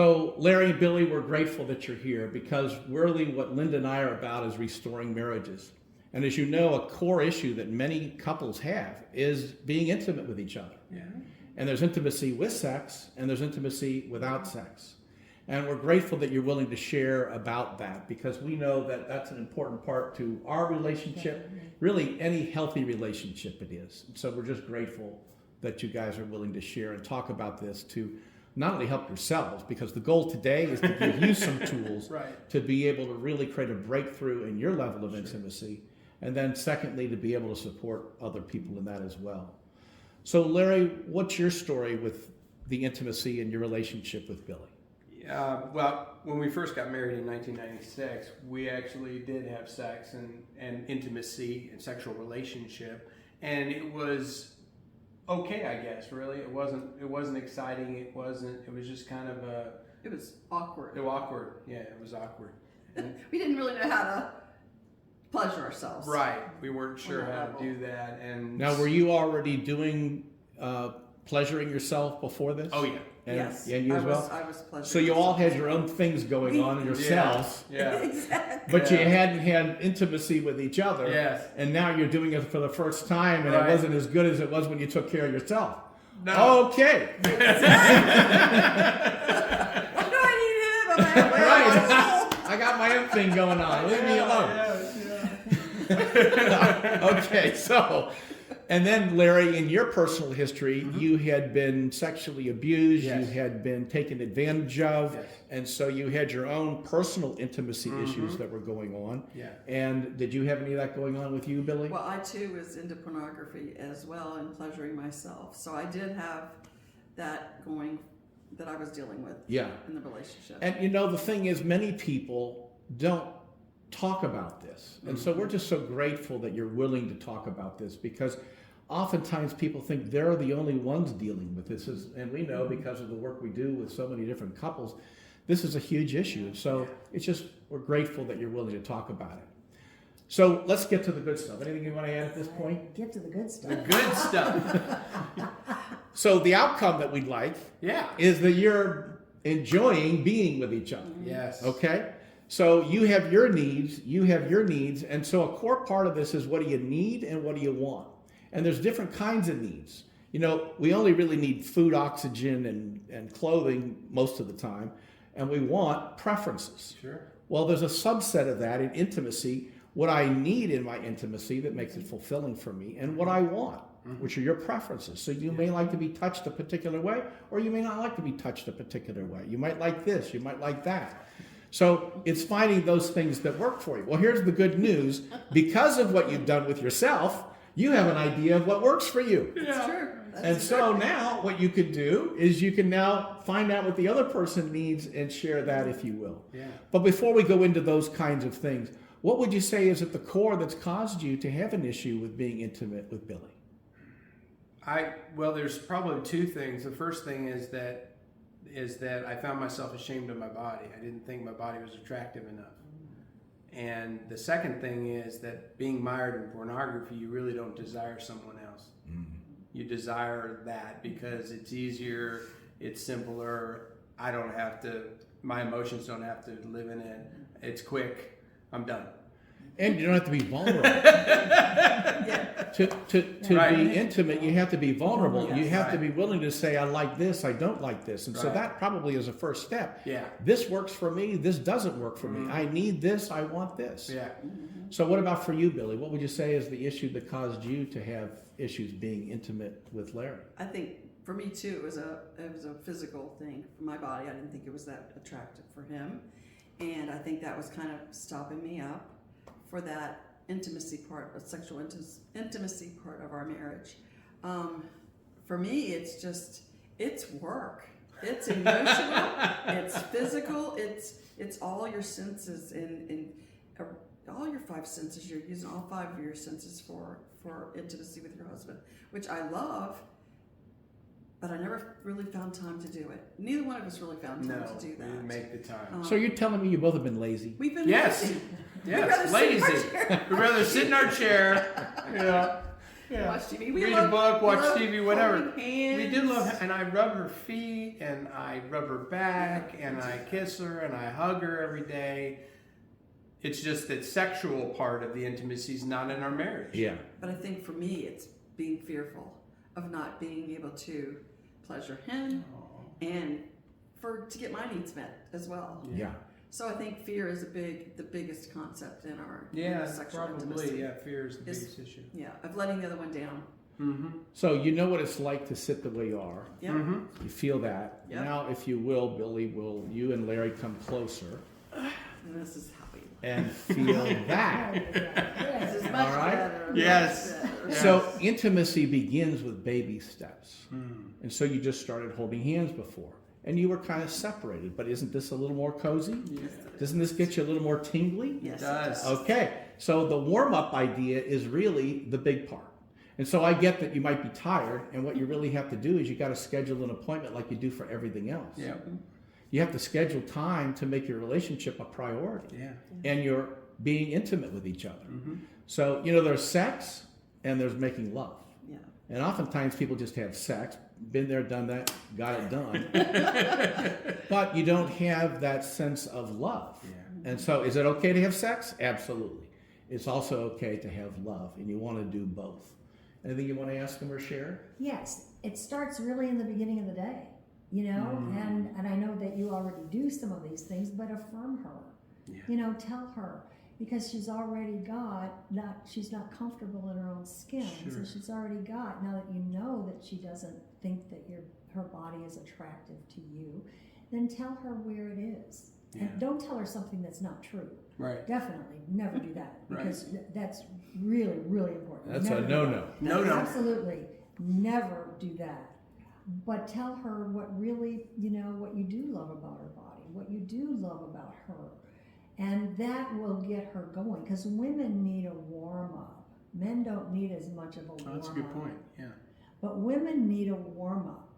So, Larry and Billie, we're grateful that you're here because really what Linda and I are about is restoring marriages. And as you know, a core issue that many couples have is being intimate with each other. Yeah. And there's intimacy with sex and there's intimacy without sex. And we're grateful that you're willing to share about that because we know that that's an important part to our relationship, really any healthy relationship it is. And so we're just grateful that you guys are willing to share and talk about this to not only help yourselves, because the goal today is to give you some tools to be able to really create a breakthrough in your level of intimacy, and then secondly, to be able to support other people in that as well. So Larry, what's your story with the intimacy and your relationship with Billie? Well, when we first got married in 1996, we actually did have sex and intimacy and sexual relationship, and it was okay, I guess. Really, it wasn't exciting. It was just kind of it was awkward. Yeah, it was awkward. We didn't really know how to pleasure ourselves. Right, we weren't sure how to do that. And now, were you already doing pleasuring yourself before this? Oh yeah. And, yes. And you as well? I was pleasuring. So you all had your own things going on in yourselves. Yeah. Exactly. But you hadn't had intimacy with each other. Yes. And now you're doing it for the first time, and Right. it wasn't as good as it was when you took care of yourself. No. Okay. What do I need him? Right. I got my own thing going on. Leave me alone. Okay, so, and then Larry, in your personal history, you had been sexually abused, Yes. you had been taken advantage of, Yes. and so you had your own personal intimacy issues that were going on. Yeah. And did you have any of that going on with you, Billie? Well, I too was into pornography as well and pleasuring myself. So I did have that going that I was dealing with in the relationship. And you know, the thing is, many people don't talk about this. And so we're just so grateful that you're willing to talk about this because oftentimes people think they're the only ones dealing with this. And we know because of the work we do with so many different couples, this is a huge issue. So it's just, we're grateful that you're willing to talk about it. So let's get to the good stuff. Anything you want to add at this point? Get to the good stuff. The good stuff. So the outcome that we'd like is that you're enjoying being with each other. Yes. Okay? So you have your needs, and so a core part of this is what do you need and what do you want? And there's different kinds of needs. You know, we only really need food, oxygen, and clothing most of the time, and we want preferences. Sure. Well, there's a subset of that in intimacy, what I need in my intimacy that makes it fulfilling for me, and what I want, which are your preferences. So you may like to be touched a particular way, or you may not like to be touched a particular way. You might like this, you might like that. So it's finding those things that work for you. Well, here's the good news. Because of what you've done with yourself, you have an idea of what works for you. That's true. And so now what you can do is you can now find out what the other person needs and share that, if you will. Yeah. But before we go into those kinds of things, what would you say is at the core that's caused you to have an issue with being intimate with Billie? Well, there's probably two things. The first thing is that I found myself ashamed of my body. I didn't think my body was attractive enough. And the second thing is that being mired in pornography, you really don't desire someone else. You desire that because it's easier, it's simpler. My emotions don't have to live in it. It's quick. I'm done. And you don't have to be vulnerable. To be intimate, you have to be vulnerable. Yes. You have to be willing to say, I like this, I don't like this. And so Right. that probably is a first step. Yeah. This works for me, this doesn't work for me. I need this, I want this. Yeah. So what about for you, Billie? What would you say is the issue that caused you to have issues being intimate with Larry? I think for me too, it was a physical thing for my body. I didn't think it was that attractive for him, and I think that was kind of stopping me up for that intimacy part, sexual intimacy part of our marriage. For me, it's work. It's emotional. It's physical. It's all your senses in all your five senses. You're using all five of your senses for intimacy with your husband, which I love. But I never really found time to do it. Neither one of us really found time to do that. We didn't make the time. So you're telling me you both have been lazy? We've been Yes. lazy. Yes, lazy. We'd rather sit in our chair. watch TV. We read love, a book, watch love TV, whatever. holding hands. We do love, and I rub her feet, and I rub her back, and I kiss her, and I hug her every day. It's just that sexual part of the intimacy is not in our marriage. Yeah. But I think for me, it's being fearful of not being able to pleasure him and to get my needs met as well. Yeah. So I think fear is the biggest concept in our sexual probably. intimacy. Yeah, fear is the biggest issue. Yeah, of letting the other one down. Mm-hmm. So you know what it's like to sit the way you are. Yep. Mm-hmm. You feel that. Yep. Now, if you will, Billy, will you and Larry come closer And this is how we. and feel that? This is much All right. better. Yes. Much better. Yes. So intimacy begins with baby steps. Mm. And so you just started holding hands before. And you were kind of separated, but isn't this a little more cozy? Yeah. Doesn't this get you a little more tingly? Yes, It does. Okay, so the warm-up idea is really the big part. And so I get that you might be tired, and what you really have to do is you got to schedule an appointment like you do for everything else. Yeah. You have to schedule time to make your relationship a priority, Yeah. and you're being intimate with each other. Mm-hmm. So, you know, there's sex and there's making love. Yeah. And oftentimes people just have sex, been there, done that, got it done. But you don't have that sense of love. Yeah. And so is it okay to have sex? Absolutely. It's also okay to have love, and you want to do both. Anything you want to ask them or share? Yes, it starts really in the beginning of the day, you know, and I know that you already do some of these things, but affirm her, Yeah. you know, tell her, because she's already got, she's not comfortable in her own skin, Sure. so she's already got, now that you know that she doesn't think that her body is attractive to you, then tell her where it is. Yeah. And don't tell her something that's not true. Right. Definitely never do that, Right. because that's really, really important. That's Never a do no-no. that. No. Absolutely. Never do that. But tell her what really, you know, what you do love about her body, what you do love about her. And that will get her going, because women need a warm up. Men don't need as much of a warm up. Oh, that's a good point. Yeah. But women need a warm up.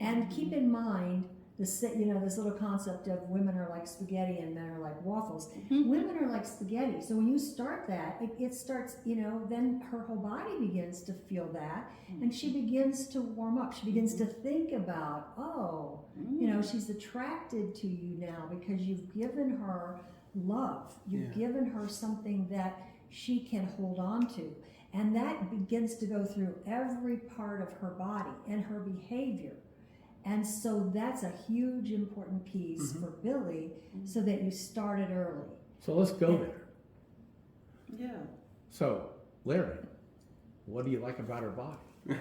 And keep in mind, this little concept of women are like spaghetti and men are like waffles. Women are like spaghetti. So when you start that, it starts, you know, then her whole body begins to feel that, and she begins to warm up. She begins to think about, oh, you know, she's attracted to you now because you've given her love. You've given her something that she can hold on to. And that begins to go through every part of her body and her behavior. And so that's a huge important piece for Billy, so that you started early. So let's go there. Yeah. So, Larry, what do you like about her body?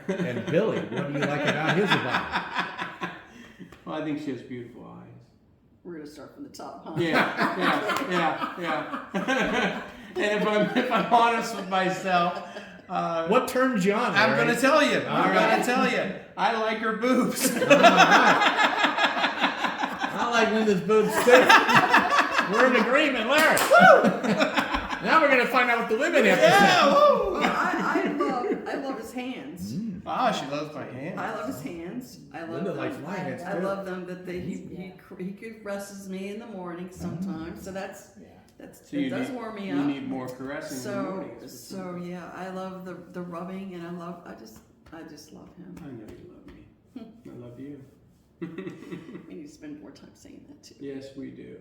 And Billy, what do you like about his body? Well, I think she has beautiful eyes. We're gonna start from the top, huh? Yeah. And if I'm honest with myself, What turns you on, I'm Larry? going to tell you. All I'm right. going to tell you. I like her boobs. I like when this boob's thick. We're in agreement, Larry. Now we're going to find out what the women have to say. Yeah. Woo. Well, I love his hands. Ah, she loves my hands. I love his hands. I love Linda them. likes my hands I too. love them that he caresses me in the morning sometimes. So that does warm me You up. need more caressing in the mornings. So yeah, I love the rubbing, and I just love him. I know you love me. I love you. We need to spend more time saying that too. Yes, we do.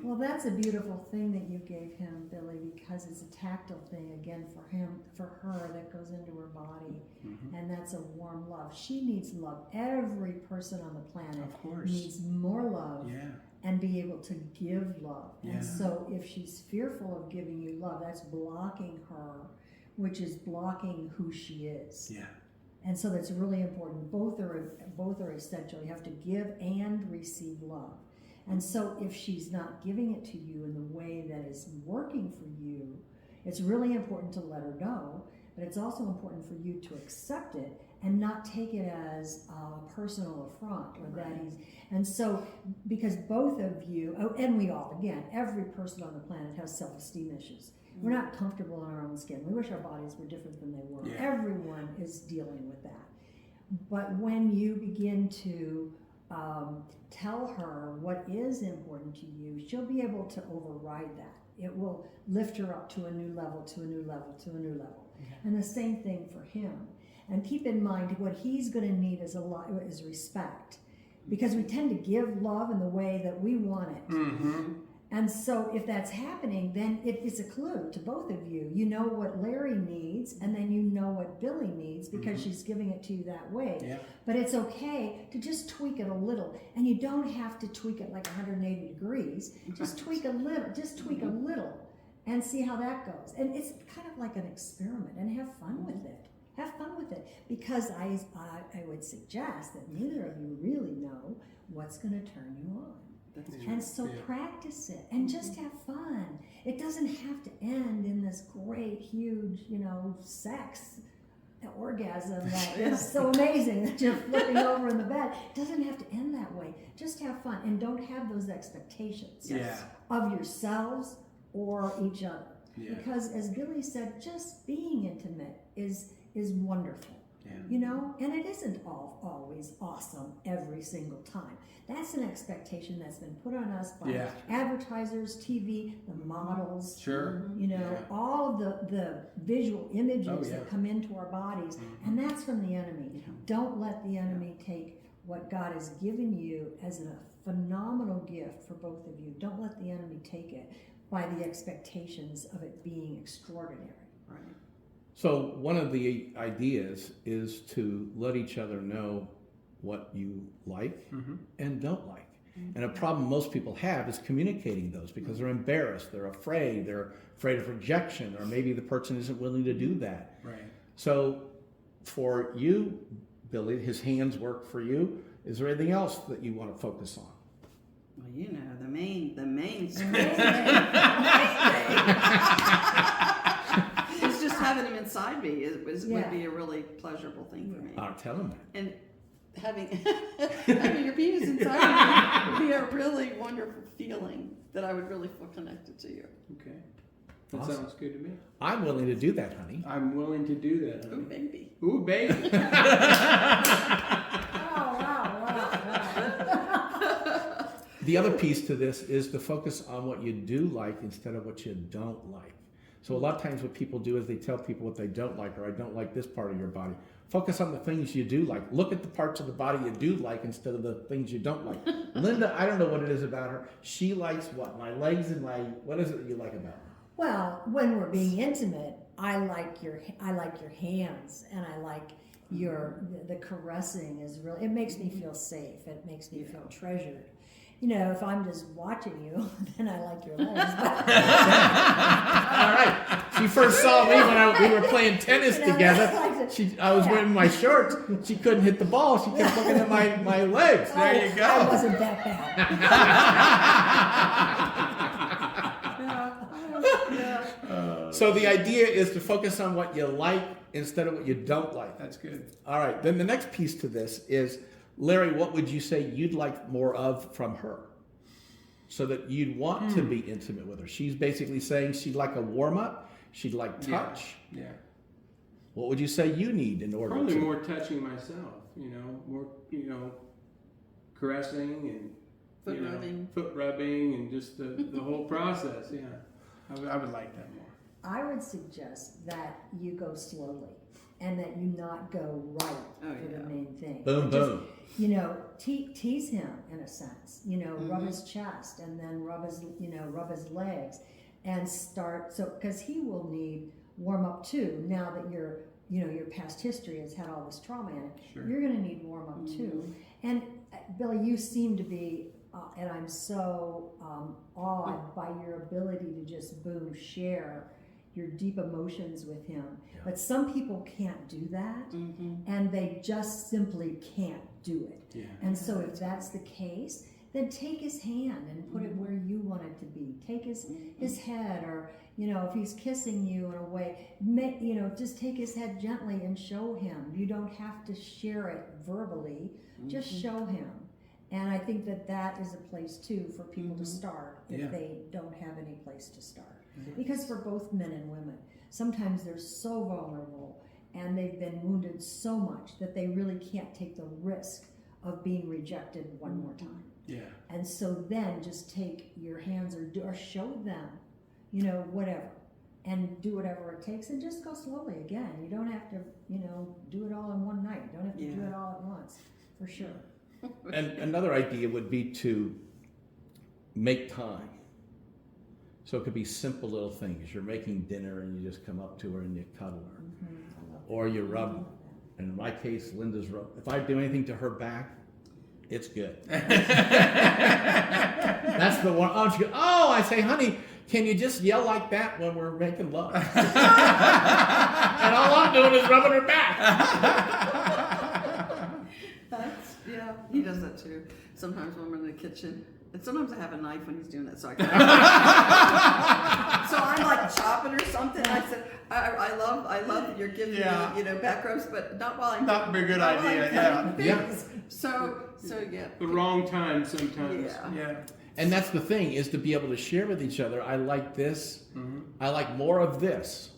Well, that's a beautiful thing that you gave him, Billy, because it's a tactile thing again for her that goes into her body, and that's a warm love. She needs love. Every person on the planet Of course. needs more love Yeah. and be able to give love. Yeah. And so if she's fearful of giving you love, that's blocking her, which is blocking who she is. Yeah. And so that's really important. Both are essential. You have to give and receive love. And so if she's not giving it to you in the way that is working for you, it's really important to let her know, but it's also important for you to accept it and not take it as a personal affront or that he's, and so because both of you, and we all, again, every person on the planet has self-esteem issues. We're not comfortable in our own skin. We wish our bodies were different than they were. Yeah. Everyone is dealing with that. But when you begin to tell her what is important to you, she'll be able to override that. It will lift her up to a new level, to a new level, to a new level. And the same thing for him. And keep in mind what he's going to need is is respect, because we tend to give love in the way that we want it. Mm-hmm. And so if that's happening, then it's a clue to both of you. You know what Larry needs, and then you know what Billie needs, because she's giving it to you that way. Yeah. But it's okay to just tweak it a little, and you don't have to tweak it like 180 degrees. Just tweak a little, and see how that goes. And it's kind of like an experiment, and have fun with it. Have fun with it, because I would suggest that neither of you really know what's going to turn you on. And so practice it and just have fun. It doesn't have to end in this great, huge, sex orgasm that is so amazing that you're flipping over in the bed. It doesn't have to end that way. Just have fun, and don't have those expectations of yourselves or each other. Yeah. Because as Billie said, just being intimate is wonderful. Yeah. And it isn't always awesome every single time. That's an expectation that's been put on us by advertisers, TV, the models. Sure. All of the visual images that come into our bodies, and that's from the enemy. Don't let the enemy take what God has given you as a phenomenal gift for both of you. Don't let the enemy take it by the expectations of it being extraordinary. Right. So one of the ideas is to let each other know what you like and don't like. And a problem most people have is communicating those, because they're embarrassed, they're afraid of rejection, or maybe the person isn't willing to do that. Right. So for you, Billie, his hands work for you. Is there anything else that you want to focus on? Well, the main thing is just having him inside me would be a really pleasurable thing for me. I'll tell him that. And having your penis inside me would be a really wonderful feeling that I would really feel connected to you. Okay. That Awesome. sounds good to me. I'm willing to do that, honey. I'm willing to do that, honey. Ooh, baby. Ooh, baby. The other piece to this is to focus on what you do like instead of what you don't like. So a lot of times what people do is they tell people what they don't like, or I don't like this part of your body. Focus on the things you do like. Look at the parts of the body you do like instead of the things you don't like. Linda, I don't know what it is about her. She likes what? My legs and what is it that you like about her? Well, when we're being intimate, I like your hands, and I like the caressing is really, it makes me feel safe. It makes me feel treasured. If I'm just watching you, then I like your legs. All right. She first saw me when we were playing tennis together. I was wearing my shorts. She couldn't hit the ball. She kept looking at my legs. There you go. I wasn't that bad. So the idea is to focus on what you like instead of what you don't like. That's good. All right. Then the next piece to this is, Larry, what would you say you'd like more of from her so that you'd want to be intimate with her? She's basically saying she'd like a warm-up. She'd like touch. Yeah. What would you say you need in order Probably to... more touching myself, more, caressing and foot rubbing and just the whole process. Yeah. I would like that more. I would suggest that you go slowly, and that you not go right for the main thing. Boom, boom. Tease him in a sense. Rub his chest, and then rub his legs, and start. So, because he will need warm up too. Now that your past history has had all this trauma in it, you're going to need warm up too. And Billie, you seem to be, and I'm so awed by your ability to just share your deep emotions with him. Yeah. But some people can't do that, and they just simply can't do it. Yeah. And so if that's the case, then take his hand and put it where you want it to be. Take his head, or if he's kissing you in a way, just take his head gently and show him. You don't have to share it verbally, just show him. And I think that is a place too for people to start if they don't have any place to start. Because for both men and women, sometimes they're so vulnerable and they've been wounded so much that they really can't take the risk of being rejected one more time. Yeah. And so then just take your hands or show them, whatever. and do whatever it takes, and just go slowly again. You don't have to, do it all in one night. You don't have to do it all at once, for sure. And another idea would be to make time. So it could be simple little things. You're making dinner and you just come up to her and you cuddle her. Or you rub, and in my case, Linda's rub. If I do anything to her back, it's good. That's the one. Oh, she goes, I say, honey, can you just yell like that when we're making love? And all I'm doing is rubbing her back. Yeah, he does that too. Sometimes when we're in the kitchen, and sometimes I have a knife when he's doing that, so I so I'm like chopping or something. I said, I love that you're giving me, back rubs, but not while I'm Not a good idea. Yeah. So yeah. The wrong time sometimes. Yeah. And that's the thing, is to be able to share with each other, I like this, I like more of this,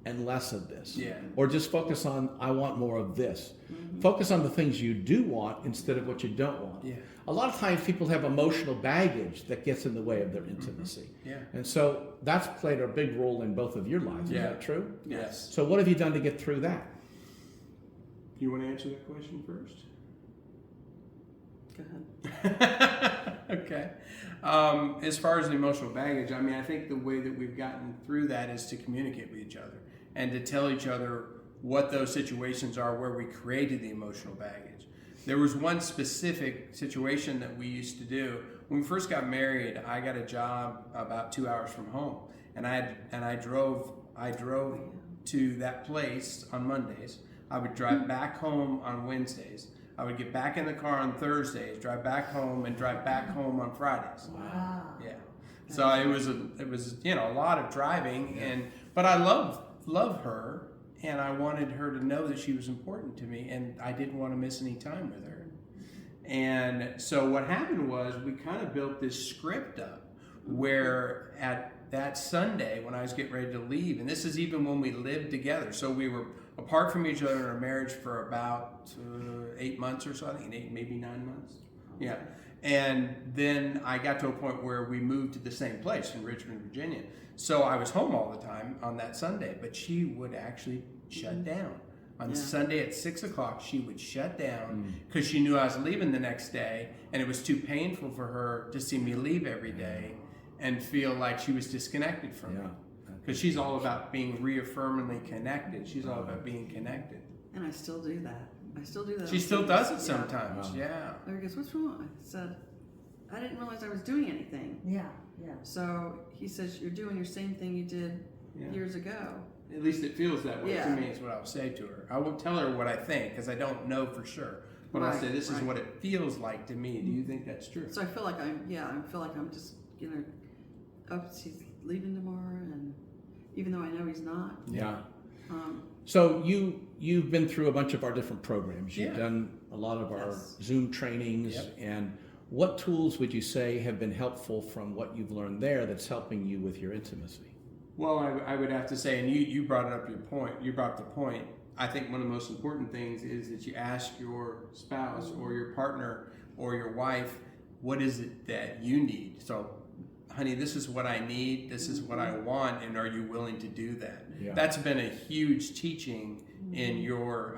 and less of this. Yeah. Or just focus on, I want more of this. Focus on the things you do want instead of what you don't want. Yeah. A lot of times people have emotional baggage that gets in the way of their intimacy. Yeah. And so that's played a big role in both of your lives. Yeah. Is that true? Yes. So what have you done to get through that? You want to answer that question first? Go ahead. Okay. As far as the emotional baggage, I mean, I think the way that we've gotten through that is to communicate with each other and to tell each other what those situations are where we created the emotional baggage. There was one specific situation that we used to do. When we first got married, I got a job about 2 hours from home, and I drove to that place on Mondays. I would drive back home on Wednesdays. I would get back in the car on Thursdays, drive back home, and drive back home on Fridays. Wow. Yeah. So it was a lot of driving, but I love her, and I wanted her to know that she was important to me, and I didn't want to miss any time with her. And so what happened was we kind of built this script up where at that Sunday when I was getting ready to leave, and this is even when we lived together, so we were apart from each other in our marriage for about 8 months or so, I think maybe 9 months. Yeah. And then I got to a point where we moved to the same place in Richmond, Virginia. So I was home all the time on that Sunday, but she would actually shut down. On Sunday at 6 o'clock, she would shut down because she knew I was leaving the next day, and it was too painful for her to see me leave every day and feel like she was disconnected from me. Because she's all about being reaffirmingly connected. She's all about being connected. And I still do that. She still does it sometimes. Yeah. Larry goes, "What's wrong?" I said, "I didn't realize I was doing anything." Yeah. So he says, "You're doing your same thing you did years ago." At least it feels that way to Yeah. me, is what I would say to her. I won't tell her what I think because I don't know for sure. But I'll say, this is what it feels like to me. Do you think that's true? So I feel like I'm just, she's leaving tomorrow, and even though I know he's not. Yeah. So you've been through a bunch of our different programs. You've done a lot of our Zoom trainings. Yep. And what tools would you say have been helpful from what you've learned there that's helping you with your intimacy? Well, I would have to say, and you brought up the point. I think one of the most important things is that you ask your spouse or your partner or your wife, what is it that you need? So, honey, this is what I need, this is what I want, and are you willing to do that? Yeah. That's been a huge teaching in your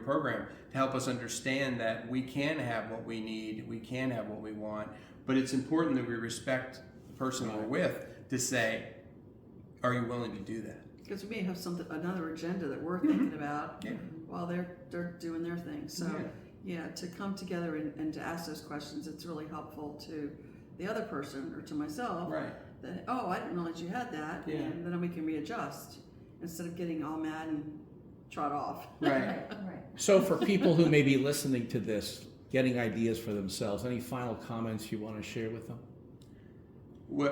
program to help us understand that we can have what we need, we can have what we want, but it's important that we respect the person we're with to say, are you willing to do that? Because we may have another agenda that we're thinking about while they're doing their thing. So to come together and to ask those questions, it's really helpful to the other person or to myself. Right. That, I didn't realize you had that, and then we can readjust instead of getting all mad and trot off. Right. So for people who may be listening to this, getting ideas for themselves, any final comments you want to share with them? Go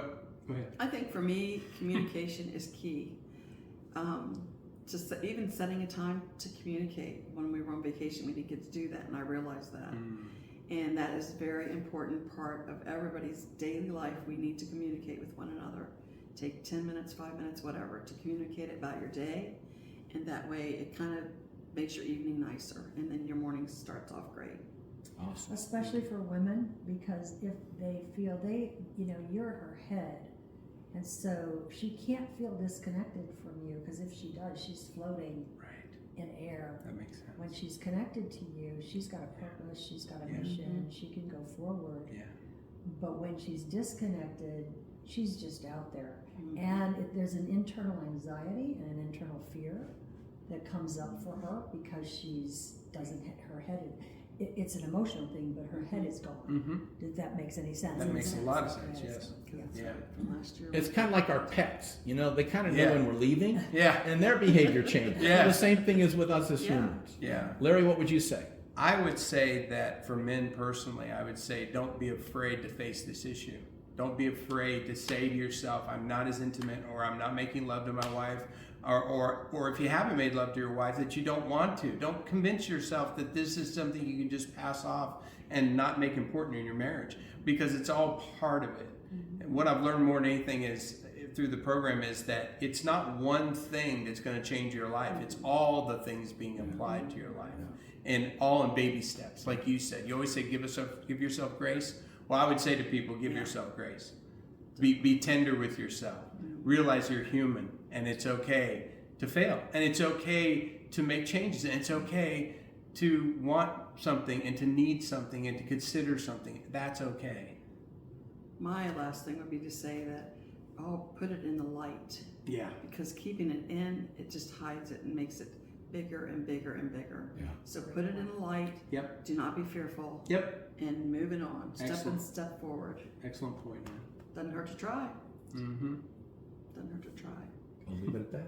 ahead. I think for me, communication is key. Just even setting a time to communicate. When we were on vacation, we didn't get to do that, and I realized that. And that is a very important part of everybody's daily life. We need to communicate with one another. Take 10 minutes, 5 minutes, whatever, to communicate about your day. And that way it kind of makes your evening nicer, and then your morning starts off great. Awesome. Especially for women, because if they feel you're her head, And so she can't feel disconnected from you, because if she does, she's floating Right. in air. That makes sense. When she's connected to you, she's got a purpose, she's got a Yeah. mission, she can go forward. Yeah. But when she's disconnected, she's just out there. Mhm. And there's an internal anxiety and an internal fear that comes up for her because she's doesn't hit her head. It's an emotional thing, but her head is gone. Mm-hmm. If that makes any sense. That makes a lot of sense, Yeah, yes. yeah. That's Yeah. right, from last year. It's kind of like our pets. You know, they kind of know Yeah. when we're leaving, Yeah. and their behavior changes. Yeah. The same thing is with us as Yeah. humans. Yeah. Larry, what would you say? I would say that for men personally, I would say don't be afraid to face this issue. Don't be afraid to say to yourself, I'm not as intimate, or I'm not making love to my wife, or if you haven't made love to your wife, that you don't want to. Don't convince yourself that this is something you can just pass off and not make important in your marriage, because it's all part of it. And what I've learned more than anything is through the program is that it's not one thing that's going to change your life. It's all the things being applied to your life, and all in baby steps. Like you said, you always say, give yourself grace. Well, I would say to people, give yourself grace. Be tender with yourself. Realize you're human, and it's okay to fail, and it's okay to make changes, and it's okay to want something and to need something and to consider something. That's okay. My last thing would be to say that, put it in the light, Yeah. because keeping it in, it just hides it and makes it bigger and bigger and bigger. Yeah. So put it in the light. Yep. Do not be fearful. Yep. And moving on. Excellent. Step forward. Excellent point, man. Doesn't hurt to try. Mm-hmm. Doesn't hurt to try. We'll leave it at that.